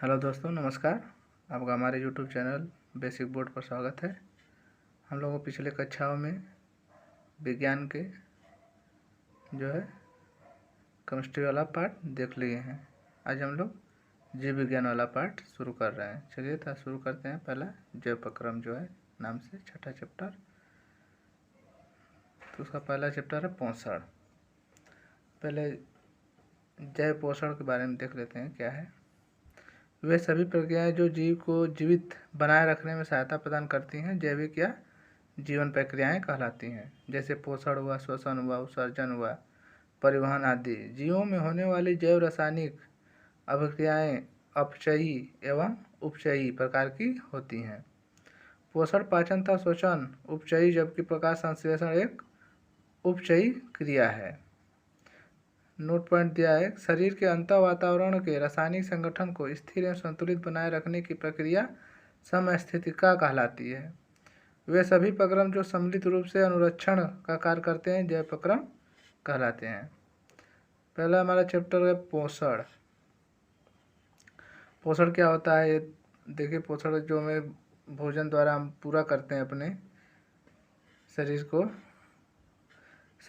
Hello दोस्तों, नमस्कार। आपका हमारे यूट्यूब चैनल बेसिक बोर्ड पर स्वागत है। हम लोगों पिछले कक्षाओं में विज्ञान के जो है केमिस्ट्री वाला पार्ट देख लिए हैं। आज हम लोग जीव विज्ञान वाला पार्ट शुरू कर रहे हैं। चलिए तो शुरू करते हैं। पहला जैव प्रक्रम जो है नाम से छठा चैप्टर, तो उसका पहला चैप्टर है पोषण। पहले जैव पोषण के बारे में देख लेते हैं क्या है। वे सभी प्रक्रियाएं जो जीव को जीवित बनाए रखने में सहायता प्रदान करती हैं जैविक या जीवन प्रक्रियाएं कहलाती हैं। जैसे पोषण हुआ, श्वसन हुआ, उत्सर्जन हुआ, परिवहन आदि। जीवों में होने वाली जैव रासायनिक अभिक्रियाएं अपचयी एवं उपचयी प्रकार की होती हैं। पोषण पाचन तथा श्वसन उपचयी, जबकि प्रकाश संश्लेषण एक उपचयी क्रिया है। नोट पॉइंट दिया है, शरीर के अंतर वातावरण के रासायनिक संगठन को स्थिर एवं संतुलित बनाए रखने की प्रक्रिया समस्थितिका कहलाती है। वे सभी प्रक्रम जो सम्मिलित रूप से अनुरक्षण का कार्य करते हैं जैव प्रक्रम कहलाते हैं। पहला हमारा चैप्टर है पोषण। पोषण क्या होता है ये देखिए। पोषण जो हमें भोजन द्वारा हम पूरा करते हैं अपने शरीर को।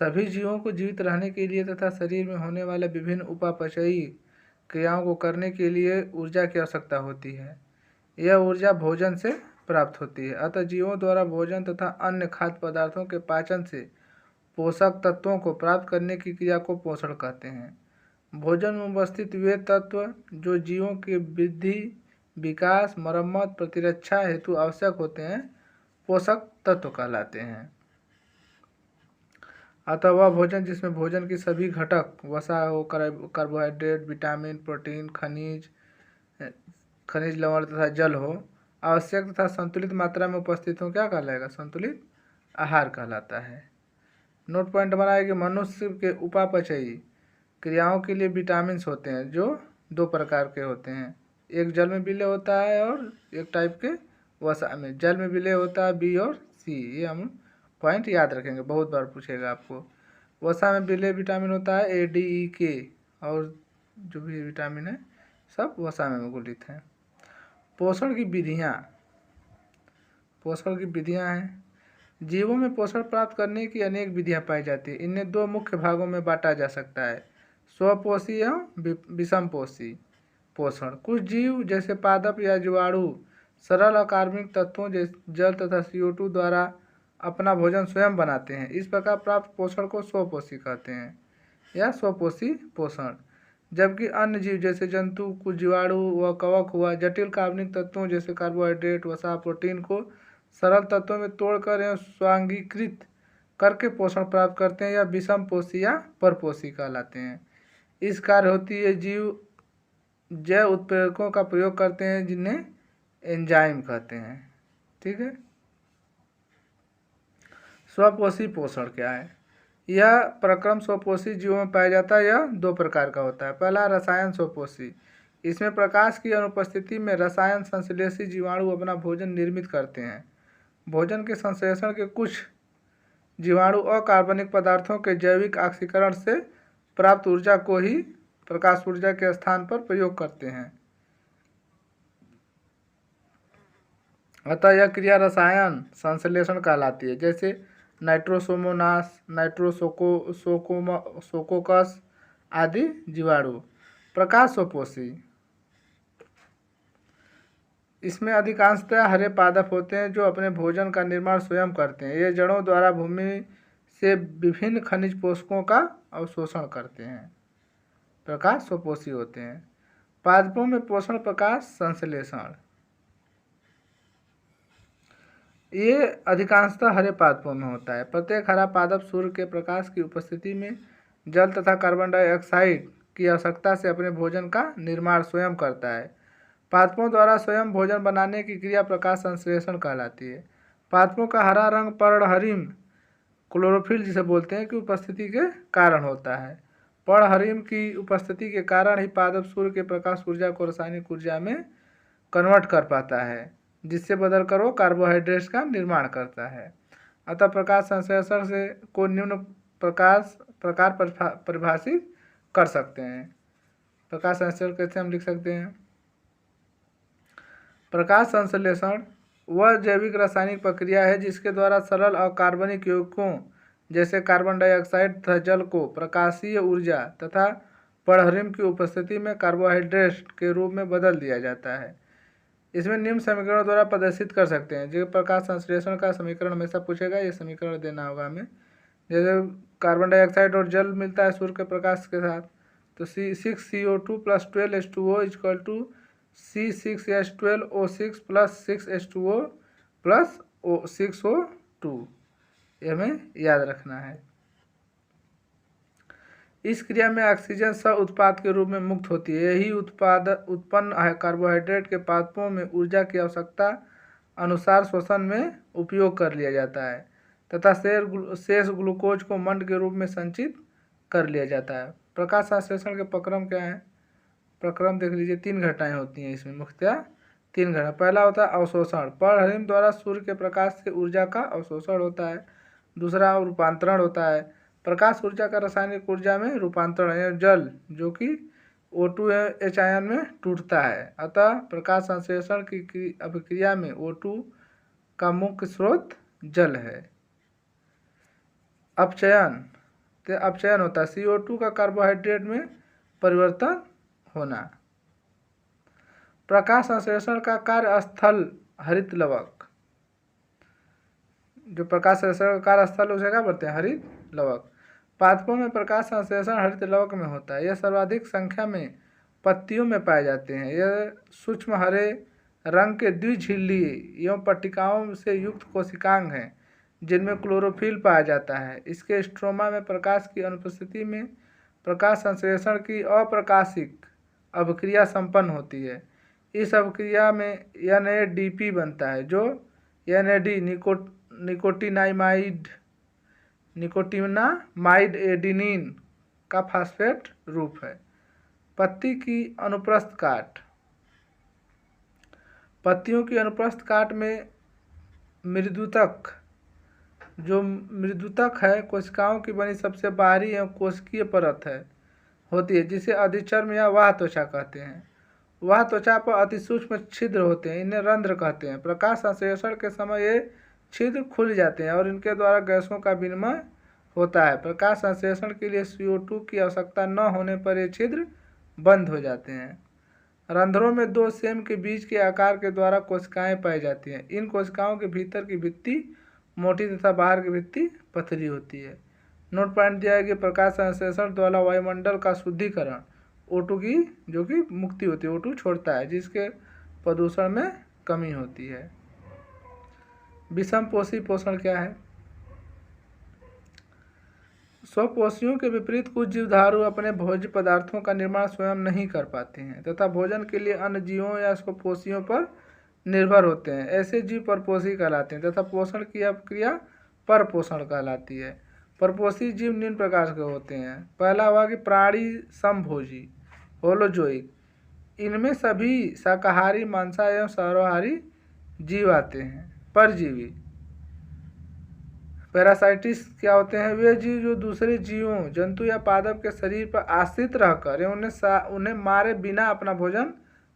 सभी जीवों को जीवित रहने के लिए तथा शरीर में होने वाले विभिन्न उपापचयी क्रियाओं को करने के लिए ऊर्जा की आवश्यकता होती है। यह ऊर्जा भोजन से प्राप्त होती है। अतः जीवों द्वारा भोजन तथा अन्य खाद्य पदार्थों के पाचन से पोषक तत्वों को प्राप्त करने की क्रिया को पोषण कहते हैं। भोजन में उपस्थित वे तत्व जो जीवों के वृद्धि, विकास, मरम्मत, प्रतिरक्षा हेतु आवश्यक होते हैं पोषक तत्व कहलाते हैं। अतः वह भोजन जिसमें भोजन की सभी घटक वसा हो, कार्बोहाइड्रेट, विटामिन, प्रोटीन, खनिज लवण तथा जल हो, आवश्यक तथा संतुलित मात्रा में उपस्थित हो, क्या कहलाएगा? संतुलित आहार कहलाता है। नोट पॉइंट बनाया कि मनुष्य के उपापचयी क्रियाओं के लिए विटामिन होते हैं जो दो प्रकार के होते हैं। एक जल में विलय होता है और एक टाइप के वसा में। जल में विलय होता है बी और सी। ये हम पॉइंट याद रखेंगे, बहुत बार पूछेगा आपको। वसा में विलय विटामिन होता है ए, डी, ई, के, और जो भी विटामिन है सब वसा में घुलित हैं। पोषण की विधियां हैं। जीवों में पोषण प्राप्त करने की अनेक विधियां पाई जाती है। इन्हें दो मुख्य भागों में बांटा जा सकता है, स्वपोषी एवं विषमपोषी पोषण। कुछ जीव जैसे पादप या जीवाणु सरल अकार्बनिक तत्वों जैसे जल तथा CO2 द्वारा अपना भोजन स्वयं बनाते हैं। इस प्रकार प्राप्त पोषण को स्वपोषी कहते हैं या स्वपोषी पोषण। जबकि अन्य जीव जैसे जंतु, कुछ जीवाणु व कवक हुआ जटिल कार्बनिक तत्वों जैसे कार्बोहाइड्रेट, वसा, प्रोटीन को सरल तत्वों में तोड़कर एवं स्वांगीकृत करके पोषण प्राप्त करते हैं या विषमपोषी या परपोषी कहलाते हैं। इस कार्य होती है जीव जैव उत्प्रेरकों का प्रयोग करते हैं जिन्हें एंजाइम कहते हैं। ठीक है। स्वपोषी पोषण क्या है? यह प्रक्रम स्वपोषी जीवों में पाया जाता है। यह दो प्रकार का होता है। पहला रसायन स्वपोषी। इसमें प्रकाश की अनुपस्थिति में रसायन संश्लेषी जीवाणु अपना भोजन निर्मित करते हैं। भोजन के संश्लेषण के कुछ जीवाणु अकार्बनिक पदार्थों के जैविक ऑक्सीकरण से प्राप्त ऊर्जा को ही प्रकाश ऊर्जा के स्थान पर प्रयोग करते हैं। अतः यह क्रिया रसायन संश्लेषण कहलाती है। जैसे नाइट्रोसोमोनास, नाइट्रोसोकोकस आदि जीवाणु। प्रकाश स्वपोषी। इसमें अधिकांशतः हरे पादप होते हैं जो अपने भोजन का निर्माण स्वयं करते हैं। ये जड़ों द्वारा भूमि से विभिन्न खनिज पोषकों का अवशोषण करते हैं। प्रकाश स्वपोषी होते हैं। पादपों में पोषण प्रकाश संश्लेषण। ये अधिकांशतः हरे पादपों में होता है। प्रत्येक हरा पादप सूर्य के प्रकाश की उपस्थिति में जल तथा कार्बन डाइऑक्साइड की आवश्यकता से अपने भोजन का निर्माण स्वयं करता है। पादपों द्वारा स्वयं भोजन बनाने की क्रिया प्रकाश संश्लेषण कहलाती है। पादपों का हरा रंग पर्णहरिम क्लोरोफिल जिसे बोलते हैं की उपस्थिति के कारण होता है। पर्णहरिम की उपस्थिति के कारण ही पादप सूर्य के प्रकाश ऊर्जा को रासायनिक ऊर्जा में कन्वर्ट कर पाता है, जिससे बदलकर वो कार्बोहाइड्रेट्स का निर्माण करता है। अतः प्रकाश संश्लेषण से को निम्न प्रकार परिभाषित कर सकते हैं। प्रकाश संश्लेषण कैसे हम लिख सकते हैं? प्रकाश संश्लेषण वह जैविक रासायनिक प्रक्रिया है जिसके द्वारा सरल अकार्बनिक यौगिकों जैसे कार्बन डाइऑक्साइड तथा जल को प्रकाशीय ऊर्जा तथा पराबैंगनी की उपस्थिति में कार्बोहाइड्रेट के रूप में बदल दिया जाता है। इसमें निम्न समीकरण द्वारा प्रदर्शित कर सकते हैं। जो प्रकाश संश्लेषण का समीकरण हमेशा पूछेगा, ये समीकरण देना होगा हमें। जैसे कार्बन डाइऑक्साइड और जल मिलता है सूर्य के प्रकाश के साथ, तो C6CO2 + 12H2O = C6H12O6 + 6H2O + 6O2। ये हमें याद रखना है। इस क्रिया में ऑक्सीजन सह उत्पाद के रूप में मुक्त होती है। यही उत्पन्न कार्बोहाइड्रेट के पादपों में ऊर्जा की आवश्यकता अनुसार श्वसन में उपयोग कर लिया जाता है तथा शेष ग्लूकोज को मंड के रूप में संचित कर लिया जाता है। प्रकाश संश्लेषण के प्रक्रम क्या है? प्रक्रम देख लीजिए, 3 घटनाएं होती हैं इसमें, मुख्यतः 3 घटना। पहला होता है अवशोषण, पराबैंगनी द्वारा सूर्य के प्रकाश से ऊर्जा का अवशोषण होता है। दूसरा रूपांतरण होता है, प्रकाश ऊर्जा का रासायनिक ऊर्जा में रूपांतरण है, जल जो कि O2H आयन में टूटता है। अतः प्रकाश संश्लेषण की अभिक्रिया में O2 का मुख्य स्रोत जल है। अपचयन होता है, CO2 का कार्बोहाइड्रेट में परिवर्तन होना। प्रकाश संश्लेषण का कार्यस्थल हरित लवक, जो प्रकाश संश्लेषण का कार्यस्थल उसे क्या बोलते हैं? हरित लवक। पादपों में प्रकाश संश्लेषण हरित लवक में होता है। यह सर्वाधिक संख्या में पत्तियों में पाए जाते हैं। यह सूक्ष्म हरे रंग के द्विझिल्ली एवं पट्टिकाओं से युक्त कोशिकांग हैं जिनमें क्लोरोफिल पाया जाता है। इसके स्ट्रोमा में प्रकाश की अनुपस्थिति में प्रकाश संश्लेषण की अप्रकाशिक अभिक्रिया संपन्न होती है। इस अभिक्रिया में NADP बनता है, जो NAD निकोटिनामाइड एडेनिन का फास्फेट रूप है। पत्ती की अनुप्रस्थ काट, पत्तियों की अनुप्रस्थ काट में मृदुतक, जो मृदुतक है कोशिकाओं की बनी सबसे बाहरी एवं कोशिकीय परत है होती है, जिसे अधिचर्म या वाह त्वचा कहते हैं। वाह त्वचा पर अति सूक्ष्म छिद्र होते हैं, इन्हें रंध्र कहते हैं। प्रकाश संश्लेषण के समय ये छिद्र खुल जाते हैं और इनके द्वारा गैसों का विनिमय होता है। प्रकाश संश्लेषण के लिए CO2 की आवश्यकता न होने पर ये छिद्र बंद हो जाते हैं। रंध्रों में 2 सेम के बीच के आकार के द्वारा कोशिकाएं पाई जाती हैं। इन कोशिकाओं के भीतर की भित्ति मोटी तथा बाहर की भित्ति पतली होती है। नोट पॉइंट दिया है कि प्रकाश संश्लेषण द्वारा वायुमंडल का शुद्धिकरण O2 की जो कि मुक्ति होती है, O2 छोड़ता है, जिसके प्रदूषण में कमी होती है। विषमपोषी पोषण क्या है? स्वपोषियों के विपरीत कुछ जीवधारु अपने भोज्य पदार्थों का निर्माण स्वयं नहीं कर पाते हैं तथा भोजन के लिए अन्य जीवों या स्वपोषियों पर निर्भर होते हैं। ऐसे जीव परपोषी कहलाते हैं तथा पोषण की अभिक्रिया परपोषण कहलाती है। परपोषी जीव निम्न प्रकार के होते हैं। पहला हुआ कि प्राणी समभोजी होलोजोइक, इनमें सभी शाकाहारी, मांसाहारी एवं सर्वाहारी जीव आते हैं। परजीवी पैरासाइटिस क्या होते हैं? वे जीव जो दूसरे जीवों, जंतु या पादप के शरीर पर आश्रित रहकर एवं उन्हें मारे बिना अपना भोजन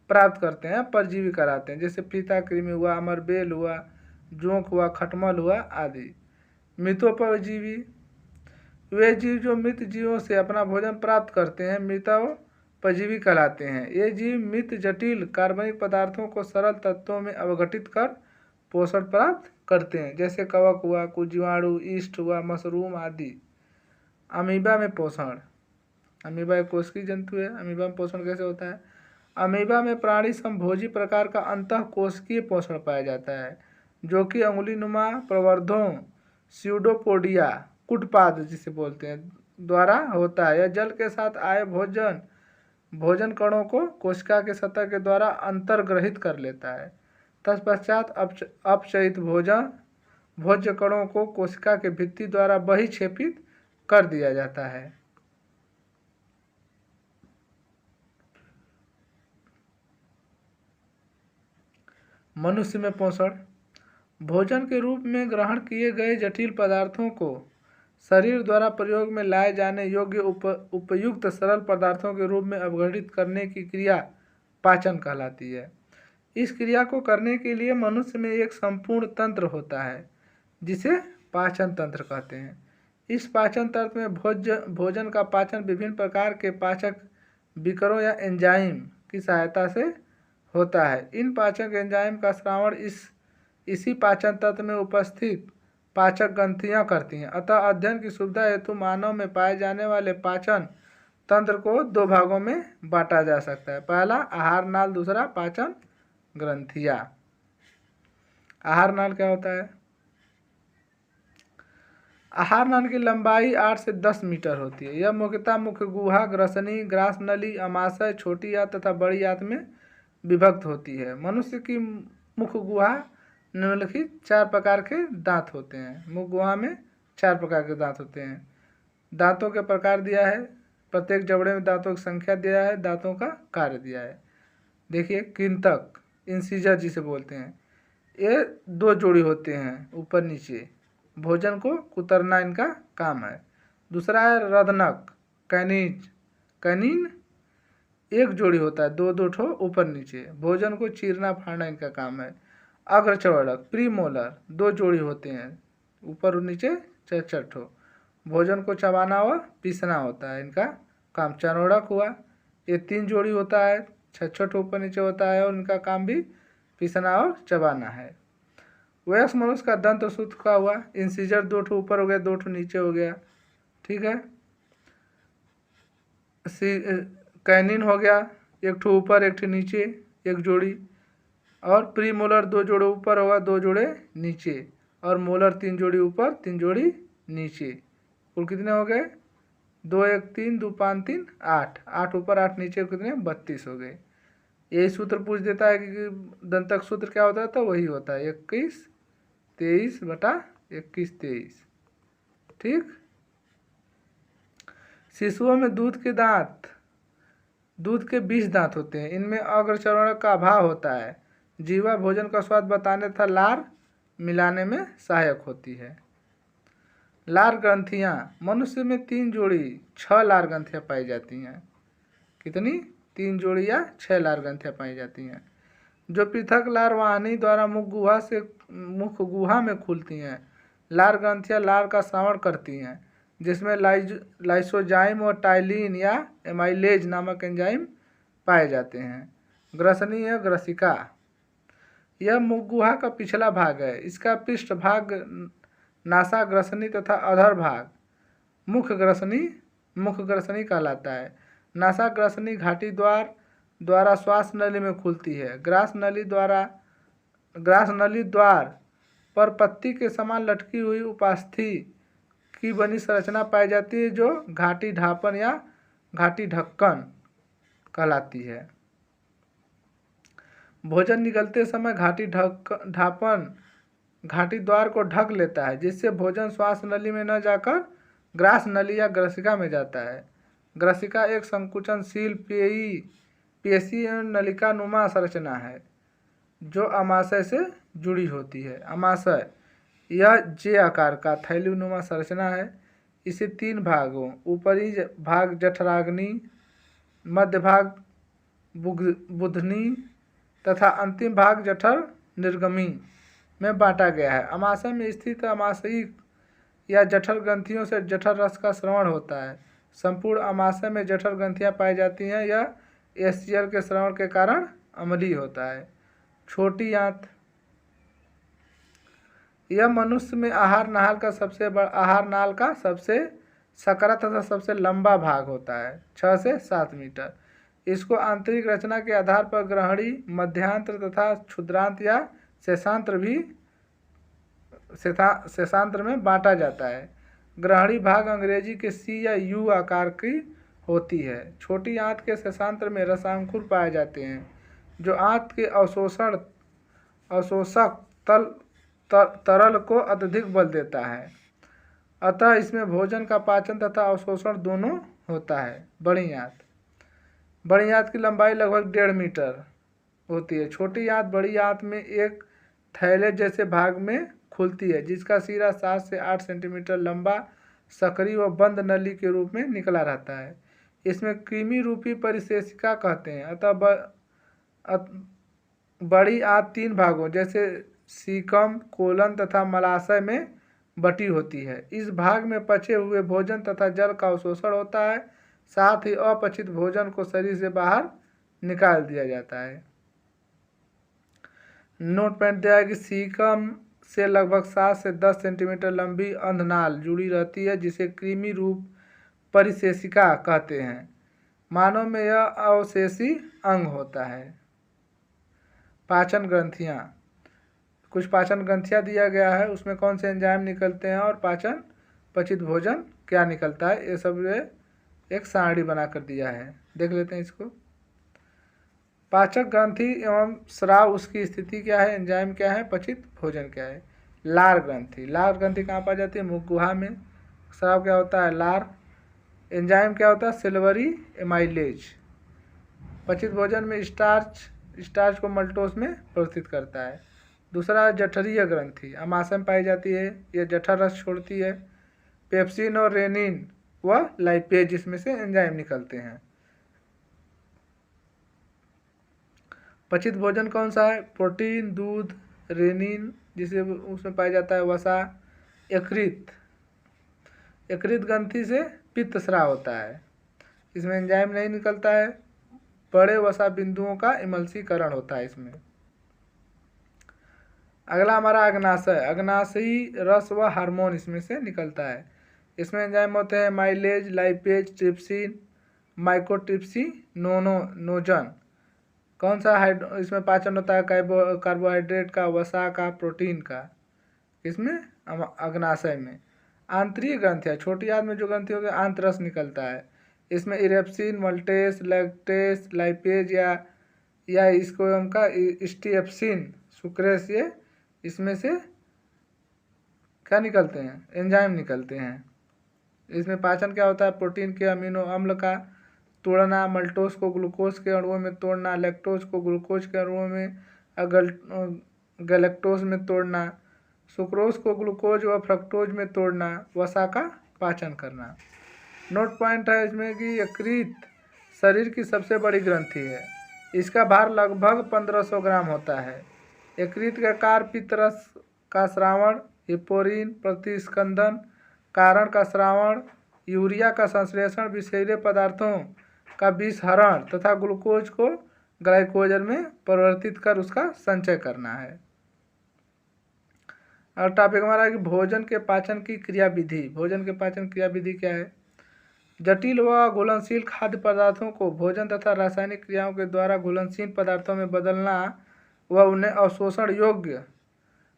प्राप्त करते हैं, परजीवी कराते हैं। जैसे फीता कृमि हुआ, अमरबेल हुआ, जोंक हुआ, खटमल हुआ आदि। मितोपजीवी वे जीव जो मृत जीवों से अपना भोजन प्राप्त करते हैं, मितोपजीवी कहलाते हैं। ये जीव मृत जटिल कार्बनिक पदार्थों को सरल तत्वों में अवघटित कर पोषण प्राप्त करते हैं। जैसे कवक हुआ, कुछ जीवाणु, ईस्ट हुआ, मशरूम आदि। अमीबा में पोषण, अमीबा एक कोशिकीय जंतु है। अमीबा में पोषण कैसे होता है? अमीबा में प्राणी समभोजी प्रकार का अंतः कोशिकीय पोषण पाया जाता है, जो कि अंगुलीनुमा प्रवर्धों स्यूडोपोडिया कुटपाद जिसे बोलते हैं द्वारा होता है। यह जल के साथ आए भोजन कणों को कोशिका के सतह के द्वारा अंतर्ग्रहित कर लेता है। तत्पश्चात अपचयित भोज्य कणों को कोशिका के भित्ति द्वारा बहिक्षेपित कर दिया जाता है। मनुष्य में पोषण, भोजन के रूप में ग्रहण किए गए जटिल पदार्थों को शरीर द्वारा प्रयोग में लाए जाने योग्य उपयुक्त सरल पदार्थों के रूप में अवघटित करने की क्रिया पाचन कहलाती है। इस क्रिया को करने के लिए मनुष्य में एक संपूर्ण तंत्र होता है जिसे पाचन तंत्र कहते हैं। इस पाचन तंत्र में भोजन का पाचन विभिन्न प्रकार के पाचक विकरों या एंजाइम की सहायता से होता है। इन पाचक एंजाइम का श्रावण इसी पाचन तंत्र में उपस्थित पाचक ग्रंथियां करती हैं। अतः अध्ययन की सुविधा हेतु मानव में पाए जाने वाले पाचन तंत्र को दो भागों में बांटा जा सकता है। पहला आहार नाल, दूसरा पाचन ग्रंथियां। आहार नाल क्या होता है? आहार नाल की लंबाई 8 से 10 मीटर होती है। यह मुख्यतः मुख्य गुहा, ग्रसनी, ग्रास नली, अमाशय, छोटी आंत तथा बड़ी आंत में विभक्त होती है। मनुष्य की मुख्य गुहा निम्नलिखित 4 प्रकार के दांत होते हैं। मुख्य गुहा में 4 प्रकार के दांत होते हैं। दांतों के प्रकार दिया है, प्रत्येक जबड़े में दांतों की संख्या दिया है, दांतों का कार्य दिया है। देखिए, कृंतक, इंसिजर जिसे बोलते हैं, ये 2 जोड़ी होते हैं ऊपर नीचे। भोजन को कुतरना इनका काम है। दूसरा है रदनक, कैनिन 1 जोड़ी होता है, 2 ठो ऊपर नीचे। भोजन को चीरना फाड़ना इनका काम है। अग्रचर्वणक, प्रीमोलर 2 जोड़ी होते हैं, ऊपर और नीचे 4 ठो। भोजन को चबाना व पीसना होता है इनका काम। चरणोड़क हुआ, ये 3 जोड़ी होता है, 6 ठो ऊपर नीचे होता है और इनका काम भी पीसना और चबाना है। वयस्क मनुष्य का दंत सूत्र का हुआ, इंसिजर 2 ठो ऊपर हो गया, 2 ठो नीचे हो गया, ठीक है। कैनिन हो गया, 1 ठो ऊपर 1 ठो नीचे, 1 जोड़ी। और प्री मोलर 2 जोड़े ऊपर होगा, 2 जोड़े नीचे। और मोलर 3 जोड़ी ऊपर, 3 जोड़ी नीचे। कुल कितने हो गए? 2 1 3 2 5 3 8, 8 ऊपर 8 नीचे, कितने? 32 हो गए। यही सूत्र पूछ देता है कि दंतक सूत्र क्या होता है, तो वही होता है 21 23 बटा 21 23, ठीक। शिशुओं में दूध के 20 दांत होते हैं। इनमें अग्रचर्वणक का अभाव होता है। जीवा भोजन का स्वाद बताने तथा लार मिलाने में सहायक होती है। लार ग्रंथियां, मनुष्य में 3 जोड़ी 6 लार ग्रंथियां पाई जाती हैं। कितनी? 3 जोड़ी या 6 लार ग्रंथियां पाई जाती हैं, जो पृथक लार वाहिनी द्वारा मुख गुहा में खुलती हैं। लार ग्रंथियां लार का श्रावण करती हैं, जिसमें लाइसोजाइम और टाइलिन या एमाइलेज नामक एंजाइम पाए जाते हैं। ग्रसनी या ग्रसिका, यह मुख गुहा का पिछला भाग है। इसका पृष्ठ भाग नासा ग्रसनी तथा अधर भाग मुख ग्रसनी कहलाता है। नासा ग्रसनी घाटी द्वारा श्वास नली में खुलती है। ग्रास नली द्वार पर पत्ती के समान लटकी हुई उपास्थि की बनी संरचना पाई जाती है, जो घाटी ढापन या घाटी ढक्कन कहलाती है। भोजन निगलते समय ढापन घाटी द्वार को ढक लेता है, जिससे भोजन श्वास नली में न जाकर ग्रास नली या ग्रसिका में जाता है। ग्रसिका एक संकुचनशील पेशीय नलिका नुमा संरचना है, जो अमाशय से जुड़ी होती है। अमाशय यह जे आकार का थैलीनुमा संरचना है। इसे 3 भागों, ऊपरी भाग जठराग्नि, मध्य भाग बुधनी तथा अंतिम भाग जठर निर्गमी में बांटा गया है। अमाशय में स्थित अमाशयिक या जठर ग्रंथियों से जठर रस का स्रवण होता है। संपूर्ण अमाशय में जठर ग्रंथियां पाई जाती हैं। यह एससीएल के स्रवण के कारण अम्लीय होता है। छोटी आंत, यह मनुष्य में आहार नाल का सबसे सकरा तथा सबसे लंबा भाग होता है, 6 से 7 मीटर। इसको आंतरिक रचना के आधार पर ग्रहणी, मध्यांत्र तथा क्षुद्रांत या शेषांत्र में बांटा जाता है। ग्रहणी भाग अंग्रेजी के सी या यू आकार की होती है। छोटी आंत के शेषांत्र में रसांकुर पाए जाते हैं, जो आंत के अवशोषक तरल को अत्यधिक बल देता है। अतः इसमें भोजन का पाचन तथा अवशोषण दोनों होता है। बड़ी आंत की लंबाई लगभग 1.5 मीटर होती है। छोटी आंत बड़ी आंत में एक थैले जैसे भाग में खुलती है, जिसका सिरा 7 से 8 सेंटीमीटर लंबा सक्रिय व बंद नली के रूप में निकला रहता है। इसमें कृमि रूपी परिशेषिका कहते हैं। बड़ी आंत 3 भागों जैसे सीकम, कोलन तथा मलाशय में बटी होती है। इस भाग में पचे हुए भोजन तथा जल का अवशोषण होता है, साथ ही अपचित भोजन को शरीर से बाहर निकाल दिया जाता है। नोट पॉइंट दिया है कि सीकम से लगभग 7 से 10 सेंटीमीटर लंबी अंधनाल जुड़ी रहती है, जिसे कृमि रूप परिशेषिका कहते हैं। मानव में यह अवशेषी अंग होता है। पाचन ग्रंथियाँ, कुछ पाचन ग्रंथियाँ दिया गया है, उसमें कौन से एंजाइम निकलते हैं और पाचन पचित भोजन क्या निकलता है, ये सब एक सारणी बनाकर दिया है। देख लेते हैं इसको। पाचक ग्रंथि एवं स्राव, उसकी स्थिति क्या है, एंजाइम क्या है, पचित भोजन क्या है। लार ग्रंथि, लार ग्रंथि कहाँ पाई जाती है, मुख गुहा में। स्राव क्या होता है, लार। एंजाइम क्या होता है, सिल्वरी एमाइलेज। पचित भोजन में स्टार्च को मल्टोस में परिवर्तित करता है। दूसरा जठरीय ग्रंथि, अमाशय में पाई जाती है, यह जठर रस छोड़ती है। पेप्सिन और रेनिन व लाइपेज, इसमें से एंजाइम निकलते हैं। पचित भोजन कौन सा है, प्रोटीन, दूध, रेनिन जिसे उसमें पाया जाता है वसा। यकृत ग्रंथि से पित्त स्राव होता है, इसमें एंजाइम नहीं निकलता है, बड़े वसा बिंदुओं का इमल्सीकरण होता है इसमें। अगला हमारा अग्नाशय, अग्नाशयी रस व हार्मोन इसमें से निकलता है। इसमें एंजाइम होते हैं माइलेज, लाइपेज, ट्रिप्सिन, माइकोट्रिप्सिनोजन। कौन सा इसमें पाचन होता है, कार्बोहाइड्रेट का, वसा का, प्रोटीन का, इसमें अग्नाशय में। आंतरीय ग्रंथियाँ, छोटी आंत में जो ग्रंथि होगी आंतरस निकलता है, इसमें इरेप्सिन, मल्टेस, लैक्टेस, लाइपेज या इसको उनका स्टीएप्सिन, सुक्रेस, ये इसमें से क्या निकलते हैं, एंजाइम निकलते हैं। इसमें पाचन क्या होता है, प्रोटीन के अमीनो अम्ल का तोड़ना, मल्टोज को ग्लूकोज के अणुओं में तोड़ना, लैक्टोज को ग्लूकोज के अणुओं में गैलेक्टोज में तोड़ना, सुक्रोज को ग्लूकोज व फ्रक्टोज में तोड़ना, वसा का पाचन करना। नोट पॉइंट है इसमें कि यकृत शरीर की सबसे बड़ी ग्रंथि है, इसका भार लगभग 1500 ग्राम होता है। यकृत का कार्य पित्तरस का स्रावण, हिपोरिन प्रतिस्कंदन, कारण का स्रावण, यूरिया का संश्लेषण, विषैले पदार्थों का विषहरण तथा ग्लूकोज को ग्लाइकोजन में परिवर्तित कर उसका संचय करना है। और टॉपिक हमारा है कि भोजन के पाचन की क्रिया विधि। भोजन के पाचन क्रिया विधि क्या है, जटिल व घुलनशील खाद्य पदार्थों को भोजन तथा रासायनिक क्रियाओं के द्वारा घुलनशील पदार्थों में बदलना व उन्हें अवशोषण योग्य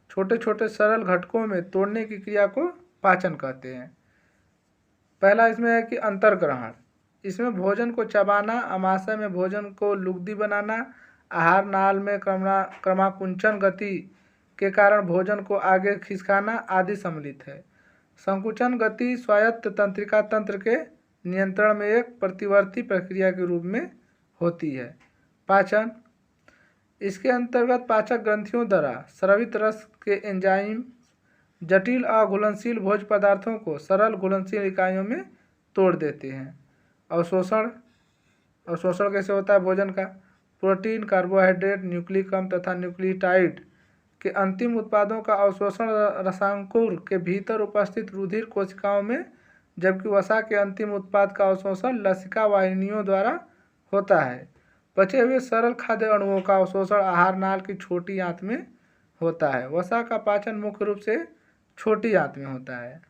छोटे छोटे सरल घटकों में तोड़ने की क्रिया को पाचन कहते हैं। पहला इसमें है कि अंतर्ग्रहण, इसमें भोजन को चबाना, आमाशय में भोजन को लुगदी बनाना, आहार नाल में क्रमाकुंचन गति के कारण भोजन को आगे खिसकाना आदि सम्मिलित है। संकुचन गति स्वायत्त तंत्रिका तंत्र के नियंत्रण में एक प्रतिवर्ती प्रक्रिया के रूप में होती है। पाचन, इसके अंतर्गत पाचक ग्रंथियों द्वारा स्रवित रस के एंजाइम जटिल अघुलनशील भोज्य पदार्थों को सरल घुलनशील इकाइयों में तोड़ देते हैं। अवशोषण, अवशोषण कैसे होता है भोजन का, प्रोटीन, कार्बोहाइड्रेट, न्यूक्लिक अम्ल तथा न्यूक्लियोटाइड के अंतिम उत्पादों का अवशोषण रसांकुर के भीतर उपस्थित रुधिर कोशिकाओं में, जबकि वसा के अंतिम उत्पाद का अवशोषण लसिका वाहिनियों द्वारा होता है। बचे हुए सरल खाद्य अणुओं का अवशोषण आहार नाल की छोटी आंत में होता है। वसा का पाचन मुख्य रूप से छोटी आंत में होता है,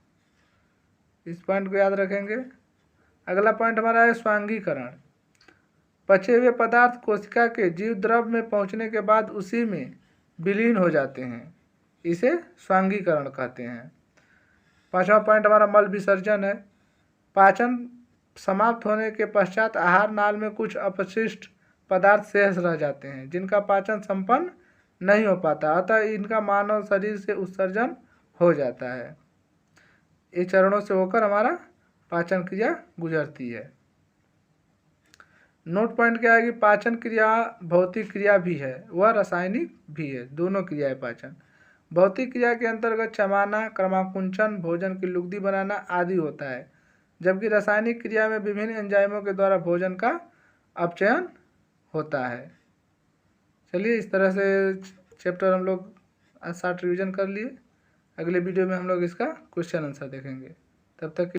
इस पॉइंट को याद रखेंगे। अगला पॉइंट हमारा है स्वांगीकरण। पचे हुए पदार्थ कोशिका के जीव द्रव में पहुंचने के बाद उसी में विलीन हो जाते हैं, इसे स्वांगीकरण कहते हैं। पांचवा पॉइंट हमारा मल विसर्जन है। पाचन समाप्त होने के पश्चात आहार नाल में कुछ अपशिष्ट पदार्थ शेष रह जाते हैं, जिनका पाचन संपन्न नहीं हो पाता, अतः इनका मानव शरीर से उत्सर्जन हो जाता है। ये चरणों से होकर हमारा पाचन क्रिया गुजरती है। नोट पॉइंट क्या है कि पाचन क्रिया भौतिक क्रिया भी है व रासायनिक भी है, दोनों क्रिया है पाचन। भौतिक क्रिया के अंतर्गत चबाना, क्रमाकुंचन, भोजन की लुगदी बनाना आदि होता है, जबकि रासायनिक क्रिया में विभिन्न एंजाइमों के द्वारा भोजन का अपचयन होता है। चलिए इस तरह से चैप्टर हम लोग आज 60 रिवीजन कर लिए। अगले वीडियो में हम लोग इसका क्वेश्चन आंसर देखेंगे। तब तक